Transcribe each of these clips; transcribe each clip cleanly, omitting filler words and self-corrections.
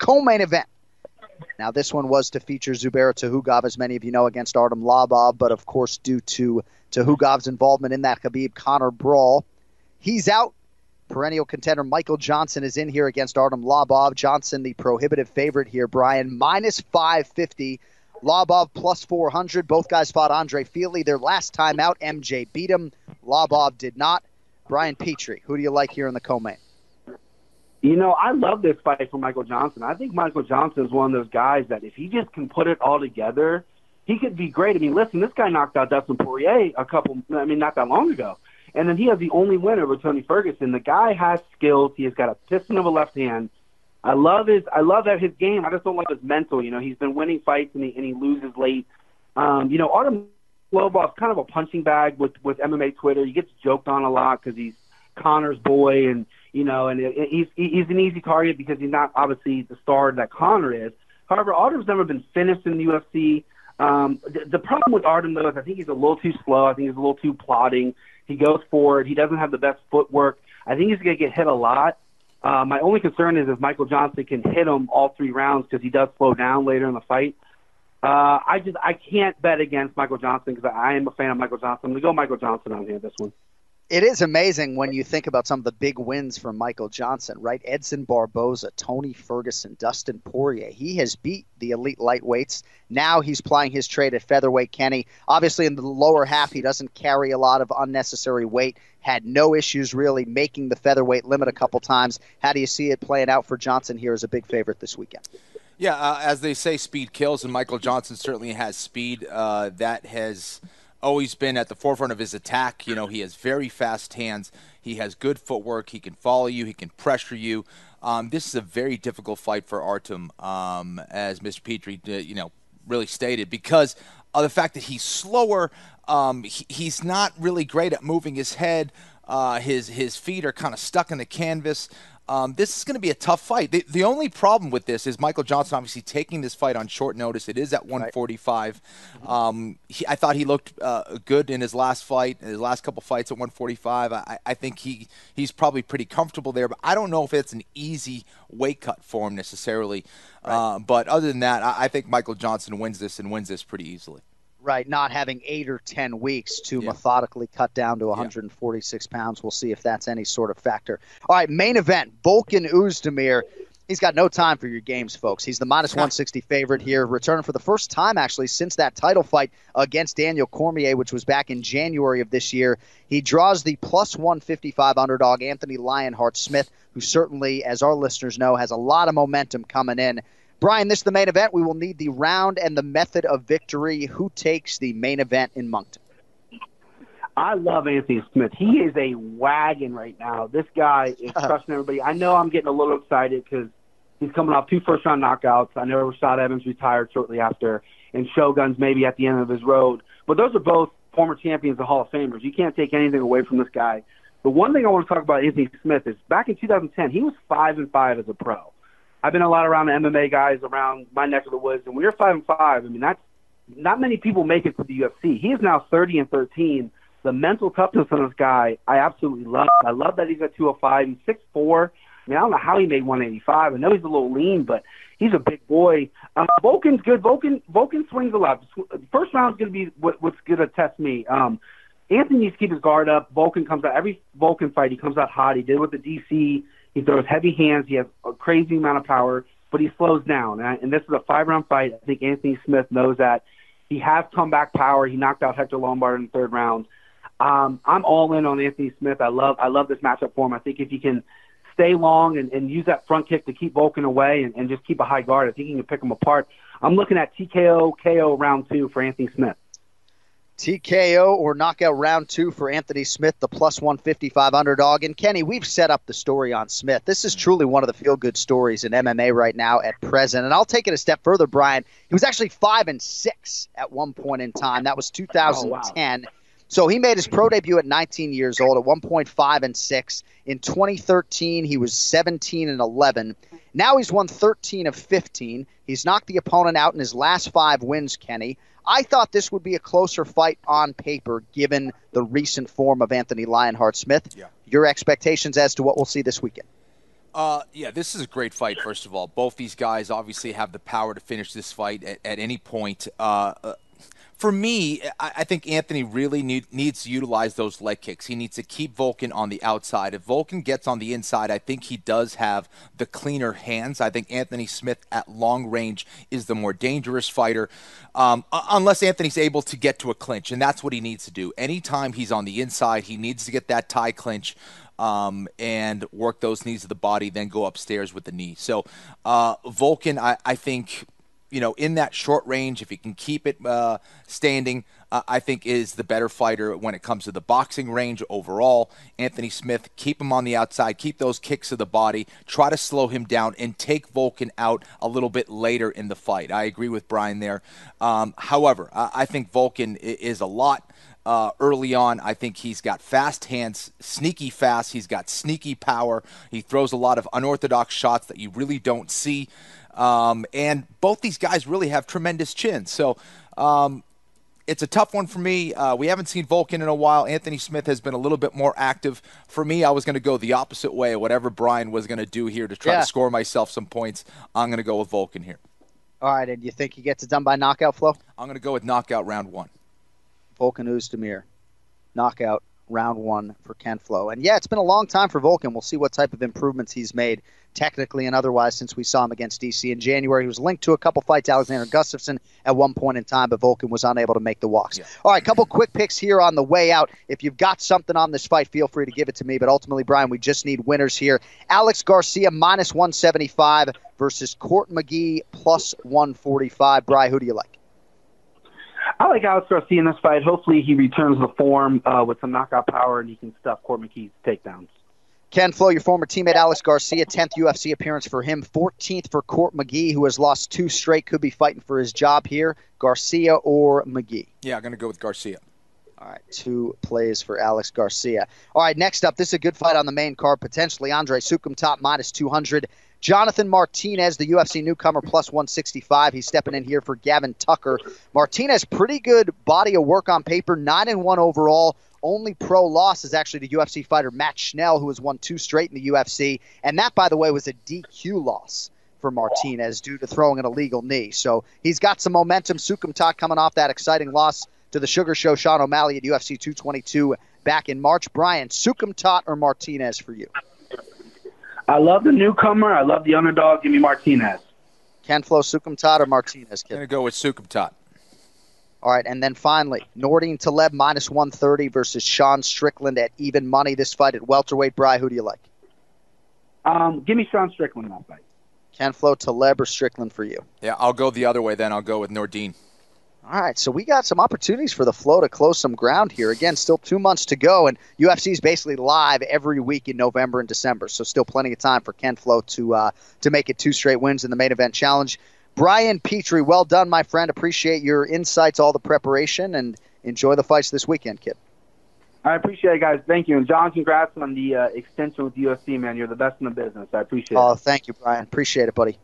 Co-main event. Now, this one was to feature Zubair Tukhugov, as many of you know, against Artem Lobov, but of course, due to Tuhugov's involvement in that Khabib-Conor brawl, he's out. Perennial contender Michael Johnson is in here against Artem Lobov. Johnson, the prohibitive favorite here, Brian, minus 550. Lobov plus 400. Both guys fought Andre Fili. Their last time out, MJ beat him. Lobov did not. Brian Petrie, who do you like here in the co-main? You know, I love this fight for Michael Johnson. I think Michael Johnson is one of those guys that if he just can put it all together, he could be great. I mean, listen, this guy knocked out Dustin Poirier not that long ago. And then he has the only win over Tony Ferguson. The guy has skills. He has got a piston of a left hand. I love that his game. I just don't love his mental. You know, he's been winning fights and he loses late. You know, Artem Lobov's kind of a punching bag with MMA Twitter. He gets joked on a lot because he's Conor's boy, and you know, and he's an easy target because he's not obviously the star that Conor is. However, Artem's never been finished in the UFC. The problem with Artem, though, is I think he's a little too slow. I think he's a little too plodding. He goes forward. He doesn't have the best footwork. I think he's going to get hit a lot. My only concern is if Michael Johnson can hit him all 3 rounds because he does slow down later in the fight. I can't bet against Michael Johnson because I am a fan of Michael Johnson. I'm going to go Michael Johnson on here this one. It is amazing when you think about some of the big wins from Michael Johnson, right? Edson Barboza, Tony Ferguson, Dustin Poirier. He has beat the elite lightweights. Now he's plying his trade at featherweight, Kenny. Obviously, in the lower half, he doesn't carry a lot of unnecessary weight. Had no issues really making the featherweight limit a couple times. How do you see it playing out for Johnson here as a big favorite this weekend? Yeah, as they say, speed kills, and Michael Johnson certainly has speed. That has always been at the forefront of his attack. You know, he has very fast hands. He has good footwork. He can follow you. He can pressure you. This is a very difficult fight for Artem, as Mr. Petrie, really stated, because of the fact that he's slower. He's not really great at moving his head. His feet are kind of stuck in the canvas. This is going to be a tough fight. The only problem with this is Michael Johnson obviously taking this fight on short notice. It is at 145. I thought he looked good in his last fight, in his last couple fights at 145. I think he's probably pretty comfortable there, but I don't know if it's an easy weight cut for him necessarily. Right. But other than that, I think Michael Johnson wins this and wins this pretty easily. Right, not having 8 or 10 weeks to methodically cut down to 146 pounds. We'll see if that's any sort of factor. All right, main event, Volkan Oezdemir. He's got no time for your games, folks. He's the minus 160 favorite here, returning for the first time, actually, since that title fight against Daniel Cormier, which was back in January of this year. He draws the plus 155 underdog, Anthony Lionheart-Smith, who certainly, as our listeners know, has a lot of momentum coming in. Brian, this is the main event. We will need the round and the method of victory. Who takes the main event in Moncton? I love Anthony Smith. He is a wagon right now. This guy is crushing everybody. I know I'm getting a little excited because he's coming off 2 first-round knockouts. I know Rashad Evans retired shortly after, and Shogun's maybe at the end of his road. But those are both former champions of Hall of Famers. You can't take anything away from this guy. The one thing I want to talk about Anthony Smith is back in 2010, he was 5-5 as a pro. I've been a lot around the MMA guys around my neck of the woods, and we were 5-5. I mean, that's not many people make it to the UFC. He is now 30-13. The mental toughness on this guy, I absolutely love. I love that he's at 205. He's 6'4". I mean, I don't know how he made 185. I know he's a little lean, but he's a big boy. Volkan's good. Volkan swings a lot. First round's going to be what's going to test me. Anthony needs to keep his guard up. Volkan comes out. Every Volkan fight, he comes out hot. He did it with the DC. He throws heavy hands. He has a crazy amount of power, but he slows down. And this is a 5-round fight. I think Anthony Smith knows that. He has comeback power. He knocked out Hector Lombard in the 3rd round. I'm all in on Anthony Smith. I love this matchup for him. I think if he can stay long and use that front kick to keep Volkan away and just keep a high guard, I think he can pick him apart. I'm looking at TKO, KO round 2 for Anthony Smith. TKO or knockout round 2 for Anthony Smith, the plus 155 underdog. And Kenny, we've set up the story on Smith. This is truly one of the feel-good stories in MMA right now at present. And I'll take it a step further, Brian. He was actually 5-6 at one point in time. That was 2010. Oh, wow. So he made his pro debut at 19 years old at 1.5-6. In 2013, he was 17-11. Now he's won 13 of 15. He's knocked the opponent out in his last 5 wins, Kenny. I thought this would be a closer fight on paper given the recent form of Anthony Lionheart-Smith. Yeah. Your expectations as to what we'll see this weekend? Yeah, this is a great fight, first of all. Both these guys obviously have the power to finish this fight at any point. For me, I think Anthony really needs to utilize those leg kicks. He needs to keep Volkan on the outside. If Volkan gets on the inside, I think he does have the cleaner hands. I think Anthony Smith at long range is the more dangerous fighter, unless Anthony's able to get to a clinch, and that's what he needs to do. Anytime he's on the inside, he needs to get that tie clinch. And work those knees to the body, then go upstairs with the knee. So Volkan, I think, in that short range, if he can keep it standing, I think is the better fighter when it comes to the boxing range overall. Anthony Smith, keep him on the outside, keep those kicks to the body, try to slow him down, and take Volkan out a little bit later in the fight. I agree with Brian there. However, I think Volkan is a lot early on. I think he's got fast hands, sneaky fast. He's got sneaky power. He throws a lot of unorthodox shots that you really don't see. And both these guys really have tremendous chins. So it's a tough one for me. We haven't seen Volkan in a while. Anthony Smith has been a little bit more active. For me, I was going to go the opposite way. Whatever Brian was going to do here to try to score myself some points, I'm going to go with Volkan here. All right, and you think he gets it done by knockout, Flo? I'm going to go with knockout round 1. Volkan Oezdemir, knockout round 1 for Ken Flo. And yeah, it's been a long time for Volkan. We'll see what type of improvements he's made technically and otherwise since we saw him against DC in January. He was linked to a couple fights, Alexander Gustafsson, at one point in time, but Volkan was unable to make the walks. Yeah. All right, couple quick picks here on the way out. If you've got something on this fight, feel free to give it to me. But ultimately, Brian, we just need winners here. Alex Garcia, minus 175 versus Court McGee, plus 145. Brian, who do you like? I like Alex Garcia in this fight. Hopefully he returns the form with some knockout power and he can stuff Court McGee's takedowns. Ken Flo, your former teammate Alex Garcia, 10th UFC appearance for him, 14th for Court McGee, who has lost 2 straight, could be fighting for his job here. Garcia or McGee? Yeah, I'm going to go with Garcia. All right, 2 plays for Alex Garcia. All right, next up, this is a good fight on the main card, potentially. Andre Sukumtop, minus 200. Jonathan Martinez, the UFC newcomer, plus 165. He's stepping in here for Gavin Tucker. Martinez, pretty good body of work on paper, 9-1 overall. Only pro loss is actually to UFC fighter Matt Schnell, who has won 2 straight in the UFC. And that, by the way, was a DQ loss for Martinez due to throwing an illegal knee. So he's got some momentum. Sukumtop coming off that exciting loss to the Sugar Show, Sean O'Malley at UFC 222 back in March. Brian, Sukumtop or Martinez for you? I love the newcomer. I love the underdog. Give me Martinez. Ken Flo, Sukumtop or Martinez? I'm going to go with Sukumtop. All right, and then finally, Nordine Taleb, minus 130 versus Sean Strickland at even money. This fight at welterweight. Bri, who do you like? Give me Sean Strickland in that fight. Ken Flo, Taleb or Strickland for you? Yeah, I'll go the other way then. I'll go with Nordine. All right, so we got some opportunities for the Flo to close some ground here. Again, still 2 months to go, and UFC is basically live every week in November and December, so still plenty of time for Ken Flo to make it 2 straight wins in the main event challenge. Brian Petrie, well done, my friend. Appreciate your insights, all the preparation, and enjoy the fights this weekend, kid. I appreciate it, guys. Thank you. And, John, congrats on the extension with UFC, man. You're the best in the business. I appreciate it. Oh, thank you, Brian. Appreciate it, buddy.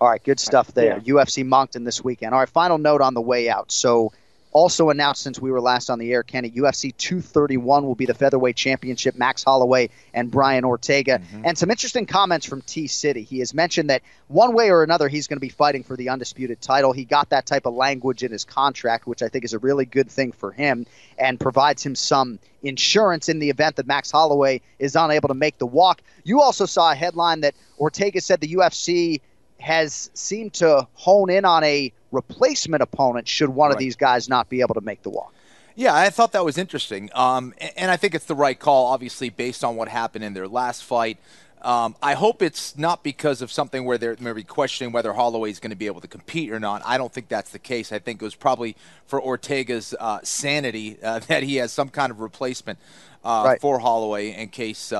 All right, good stuff there. Yeah. UFC Moncton this weekend. All right, final note on the way out. So also announced since we were last on the air, Kenny, UFC 231 will be the featherweight championship, Max Holloway and Brian Ortega. Mm-hmm. And some interesting comments from T-City. He has mentioned that one way or another he's going to be fighting for the undisputed title. He got that type of language in his contract, which I think is a really good thing for him and provides him some insurance in the event that Max Holloway is unable to make the walk. You also saw a headline that Ortega said the UFC has seemed to hone in on a replacement opponent should one of these guys not be able to make the walk. Yeah, I thought that was interesting. And I think it's the right call, obviously, based on what happened in their last fight. I hope it's not because of something where they're maybe questioning whether Holloway is going to be able to compete or not. I don't think that's the case. I think it was probably for Ortega's sanity that he has some kind of replacement for Holloway in case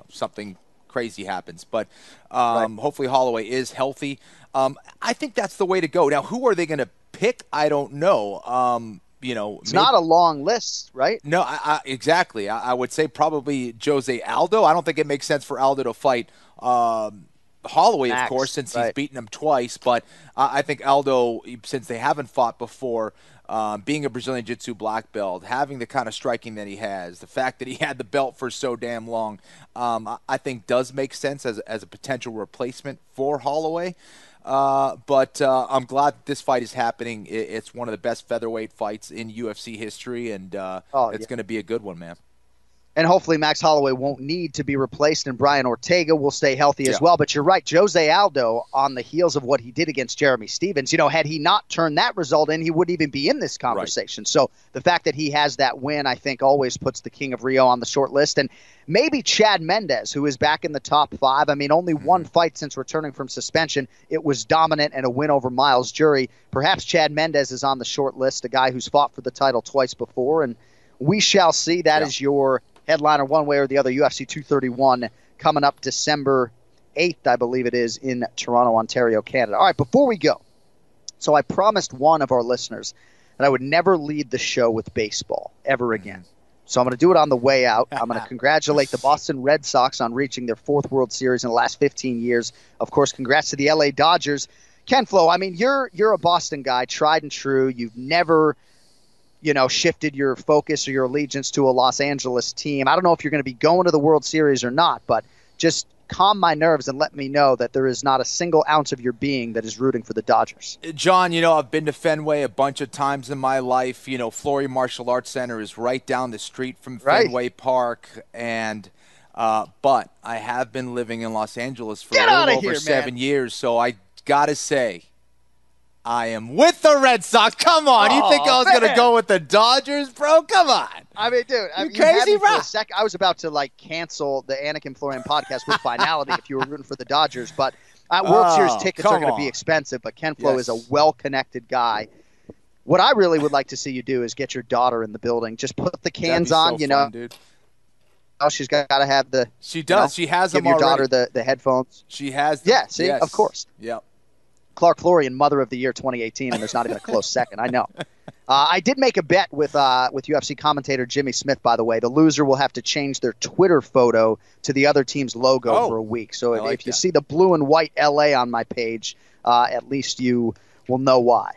something crazy happens. But hopefully Holloway is healthy. I think that's the way to go. Now, who are they going to pick? I don't know. It's not a long list, right? No, exactly. I would say probably Jose Aldo. I don't think it makes sense for Aldo to fight Holloway, Max, of course, since right. he's beaten him twice. But I think Aldo, since they haven't fought before, being a Brazilian Jiu-Jitsu black belt, having the kind of striking that he has, the fact that he had the belt for so damn long, I think does make sense as a potential replacement for Holloway. But I'm glad that this fight is happening. It's one of the best featherweight fights in UFC history, and it's going to be a good one, man. And hopefully Max Holloway won't need to be replaced, and Brian Ortega will stay healthy as well. But you're right, Jose Aldo, on the heels of what he did against Jeremy Stephens, had he not turned that result in, he wouldn't even be in this conversation. Right. So the fact that he has that win, I think, always puts the King of Rio on the short list. And maybe Chad Mendes, who is back in the top 5. I mean, only one fight since returning from suspension. It was dominant and a win over Miles Jury. Perhaps Chad Mendes is on the short list, a guy who's fought for the title twice before. And we shall see. That is your headliner one way or the other, UFC 231, coming up December 8th, I believe it is, in Toronto, Ontario, Canada. All right, before we go, so I promised one of our listeners that I would never lead the show with baseball ever again. So I'm going to do it on the way out. I'm going to congratulate the Boston Red Sox on reaching their 4th World Series in the last 15 years. Of course, congrats to the LA Dodgers. Ken Flo, I mean, you're a Boston guy, tried and true. You've never shifted your focus or your allegiance to a Los Angeles team. I don't know if you're going to be going to the World Series or not, but just calm my nerves and let me know that there is not a single ounce of your being that is rooting for the Dodgers. John, I've been to Fenway a bunch of times in my life. Florian Martial Arts Center is right down the street from Fenway Park, and but I have been living in Los Angeles for over 7 years, so I got to say, I am with the Red Sox. Come on. You think I was going to go with the Dodgers, bro? Come on. I mean, dude, you crazy, bro? I was about to, cancel the Anakin Florian podcast with finality if you were rooting for the Dodgers. But World Series tickets are going to be expensive, but Ken Flo is a well-connected guy. What I really would like to see you do is get your daughter in the building. Just put the cans on, fun, dude. Oh, she's got to have the... She does. She has them already. Give your daughter the headphones. She has them. Yeah, see, of course. Yep. Clark Florian, Mother of the Year 2018, and there's not even a close second. I know. I did make a bet with UFC commentator Jimmy Smith, by the way. The loser will have to change their Twitter photo to the other team's logo for a week. So if you see the blue and white LA on my page, at least you will know why.